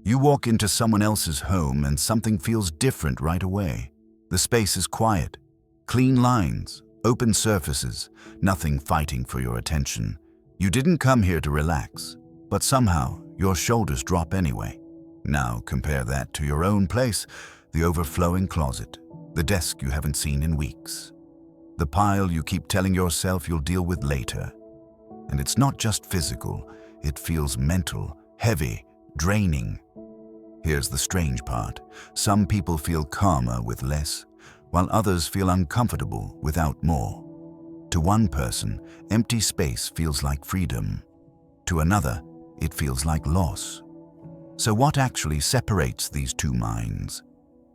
You walk into someone else's home and something feels different right away. The space is quiet, clean lines, open surfaces, nothing fighting for your attention. You didn't come here to relax, but somehow your shoulders drop anyway. Now compare that to your own place, the overflowing closet, the desk you haven't seen in weeks, the pile you keep telling yourself you'll deal with later. And it's not just physical, it feels mental, heavy, draining. Here's the strange part. Some people feel calmer with less, while others feel uncomfortable without more. To one person, empty space feels like freedom. To another, it feels like loss. So what actually separates these two minds?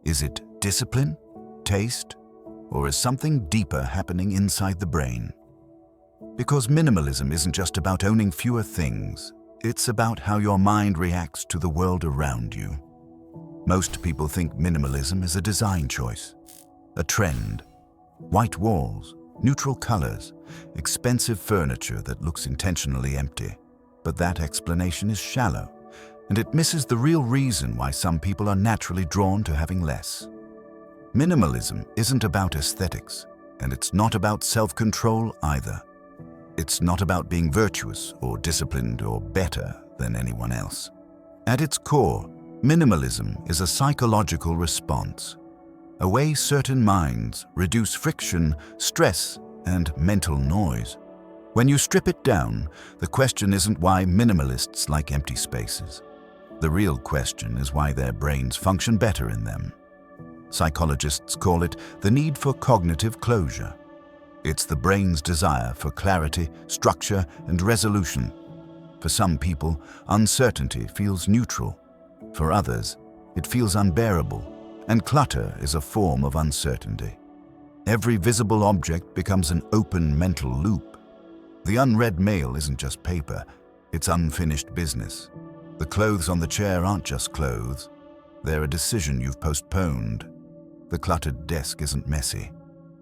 Is it discipline, taste, or is something deeper happening inside the brain? Because minimalism isn't just about owning fewer things. It's about how your mind reacts to the world around you. Most people think minimalism is a design choice, a trend. White walls, neutral colors, expensive furniture that looks intentionally empty. But that explanation is shallow, and it misses the real reason why some people are naturally drawn to having less. Minimalism isn't about aesthetics, and it's not about self-control either. It's not about being virtuous or disciplined or better than anyone else. At its core, minimalism is a psychological response, a way certain minds reduce friction, stress, and mental noise. When you strip it down, the question isn't why minimalists like empty spaces. The real question is why their brains function better in them. Psychologists call it the need for cognitive closure. It's the brain's desire for clarity, structure, and resolution. For some people, uncertainty feels neutral. For others, it feels unbearable, and clutter is a form of uncertainty. Every visible object becomes an open mental loop. The unread mail isn't just paper, it's unfinished business. The clothes on the chair aren't just clothes, they're a decision you've postponed. The cluttered desk isn't messy.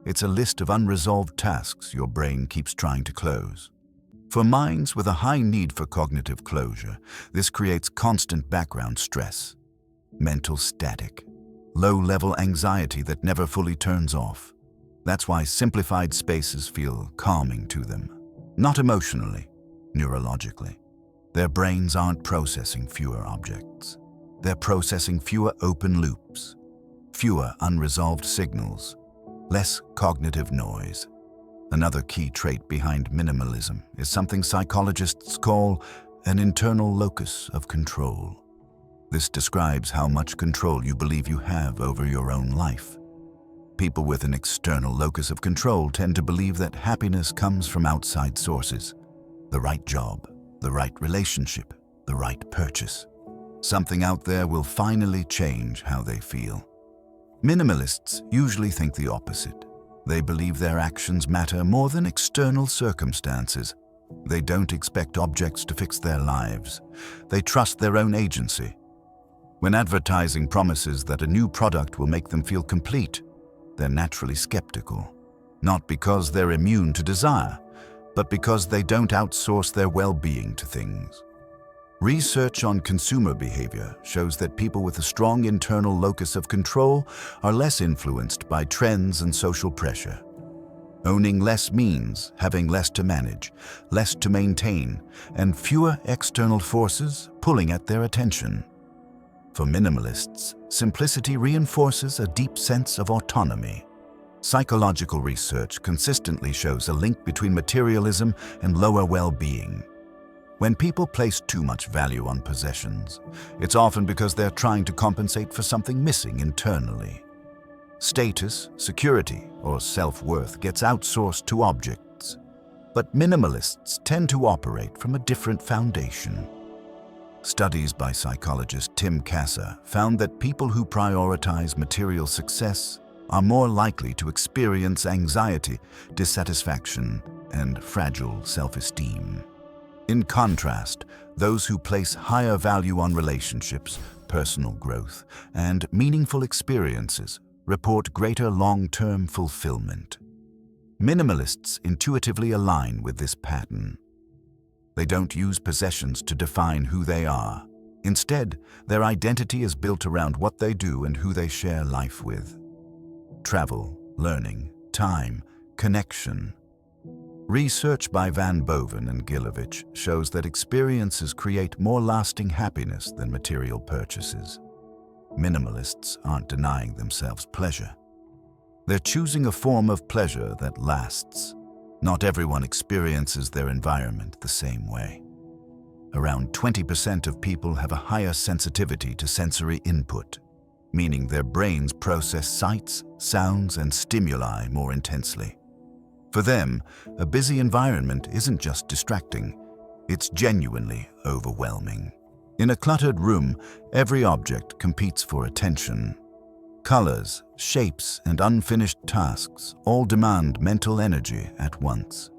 It's a list of unresolved tasks your brain keeps trying to close. For minds with a high need for cognitive closure, this creates constant background stress, mental static, low-level anxiety that never fully turns off. That's why simplified spaces feel calming to them. Not emotionally, neurologically. Their brains aren't processing fewer objects. They're processing fewer open loops, fewer unresolved signals, less cognitive noise. Another key trait behind minimalism is something psychologists call an internal locus of control. This describes how much control you believe you have over your own life. People with an external locus of control tend to believe that happiness comes from outside sources. The right job, the right relationship, the right purchase. Something out there will finally change how they feel. Minimalists usually think the opposite. They believe their actions matter more than external circumstances. They don't expect objects to fix their lives. They trust their own agency. When advertising promises that a new product will make them feel complete, they're naturally skeptical. Not because they're immune to desire, but because they don't outsource their well-being to things. Research on consumer behavior shows that people with a strong internal locus of control are less influenced by trends and social pressure. Owning less means having less to manage, less to maintain, and fewer external forces pulling at their attention. For minimalists, simplicity reinforces a deep sense of autonomy. Psychological research consistently shows a link between materialism and lower well-being. When people place too much value on possessions, it's often because they're trying to compensate for something missing internally. Status, security, or self-worth gets outsourced to objects. But minimalists tend to operate from a different foundation. Studies by psychologist Tim Kasser found that people who prioritize material success are more likely to experience anxiety, dissatisfaction, and fragile self-esteem. In contrast, those who place higher value on relationships, personal growth, and meaningful experiences report greater long-term fulfillment. Minimalists intuitively align with this pattern. They don't use possessions to define who they are. Instead, their identity is built around what they do and who they share life with. Travel, learning, time, connection. Research by Van Boven and Gilovich shows that experiences create more lasting happiness than material purchases. Minimalists aren't denying themselves pleasure. They're choosing a form of pleasure that lasts. Not everyone experiences their environment the same way. Around 20% of people have a higher sensitivity to sensory input, meaning their brains process sights, sounds, and stimuli more intensely. For them, a busy environment isn't just distracting, it's genuinely overwhelming. In a cluttered room, every object competes for attention. Colors, shapes, and unfinished tasks all demand mental energy at once.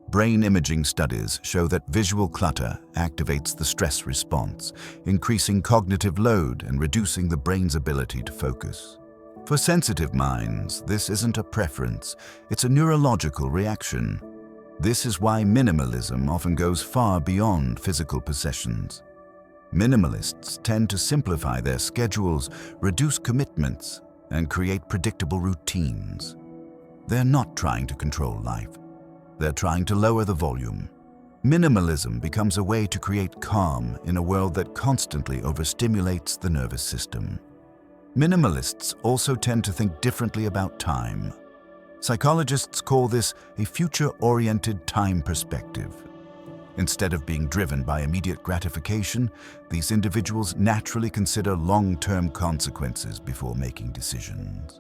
Brain imaging studies show that visual clutter activates the stress response, increasing cognitive load and reducing the brain's ability to focus. For sensitive minds, this isn't a preference, it's a neurological reaction. This is why minimalism often goes far beyond physical possessions. Minimalists tend to simplify their schedules, reduce commitments, and create predictable routines. They're not trying to control life. They're trying to lower the volume. Minimalism becomes a way to create calm in a world that constantly overstimulates the nervous system. Minimalists also tend to think differently about time. Psychologists call this a future-oriented time perspective. Instead of being driven by immediate gratification, these individuals naturally consider long-term consequences before making decisions.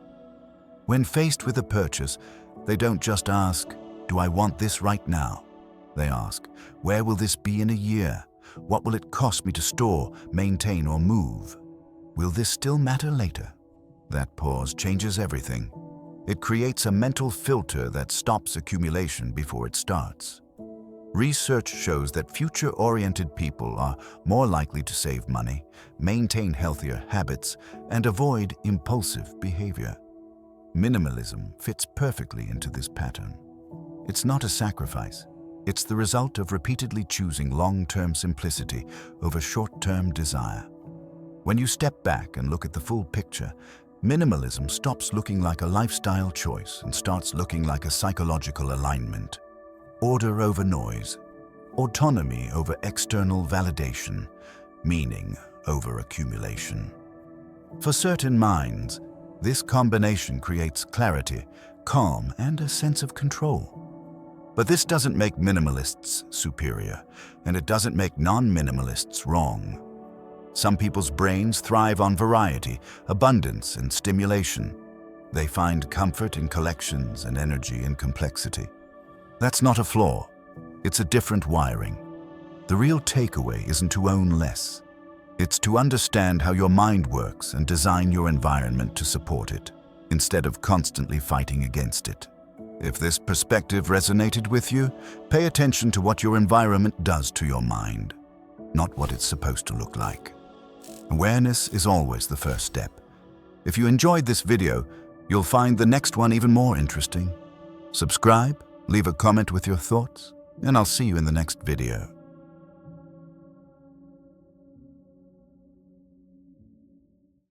When faced with a purchase, they don't just ask, "Do I want this right now?" They ask, "Where will this be in a year? What will it cost me to store, maintain, or move? Will this still matter later?" That pause changes everything. It creates a mental filter that stops accumulation before it starts. Research shows that future-oriented people are more likely to save money, maintain healthier habits, and avoid impulsive behavior. Minimalism fits perfectly into this pattern. It's not a sacrifice. It's the result of repeatedly choosing long-term simplicity over short-term desire. When you step back and look at the full picture, minimalism stops looking like a lifestyle choice and starts looking like a psychological alignment. Order over noise, autonomy over external validation, meaning over accumulation. For certain minds, this combination creates clarity, calm, and a sense of control. But this doesn't make minimalists superior, and it doesn't make non-minimalists wrong. Some people's brains thrive on variety, abundance, and stimulation. They find comfort in collections and energy in complexity. That's not a flaw. It's a different wiring. The real takeaway isn't to own less. It's to understand how your mind works and design your environment to support it, instead of constantly fighting against it. If this perspective resonated with you, pay attention to what your environment does to your mind, not what it's supposed to look like. Awareness is always the first step. If you enjoyed this video, you'll find the next one even more interesting. Subscribe, leave a comment with your thoughts, and I'll see you in the next video.